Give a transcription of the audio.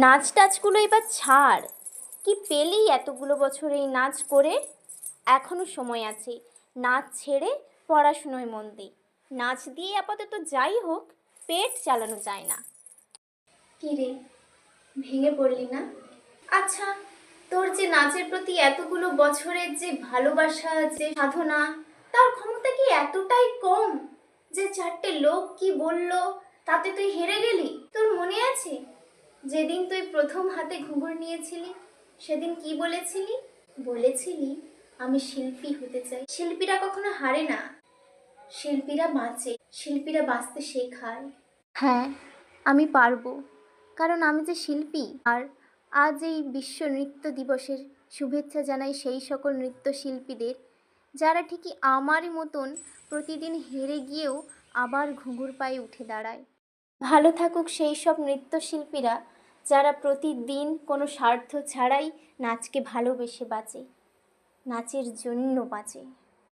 নাচ টাচগুলো এবার ছাড়। কি পেলি এতগুলো বছর এই নাচ করে? এখনো সময় আছে, নাচ ছেড়ে পড়াশুনোয় মন দে। নাচ দিয়ে আপাতত যাই হোক পেট চালানো যায় না। কি রে, ভেঙে পড়লি না? আচ্ছা, তোর যে নাচের প্রতি এতগুলো বছরের যে ভালোবাসা, যে সাধনা, তার ক্ষমতা কি এতটাই কম যে চারটে লোক কি বললো তাতে তুই হেরে গেলি? তোর মনে আছে যেদিন তুই প্রথম হাতে ঘুঙুর নিয়েছিলি, সেদিন কি বলেছিলি? বলেছিলি আমি শিল্পী হতে চাই। শিল্পীরা কখনো হারে না, শিল্পীরা বাঁচে, শিল্পীরা বাঁচতে শেখায়। হ্যাঁ, আমি পারবো, কারণ আমি যে শিল্পী। আর আজ এই বিশ্ব নৃত্য দিবসের শুভেচ্ছা জানাই সেই সকল নৃত্যশিল্পীদের যারা ঠিকই আমারই মতন প্রতিদিন হেরে গিয়েও আবার ঘুঙুর পায়ে উঠে দাঁড়ায়। ভালো থাকুক সেই সব নৃত্যশিল্পীরা যারা প্রতিদিন কোনো স্বার্থ ছাড়াই নাচকে ভালোবেসে বাঁচে, নাচের জন্য বাঁচে।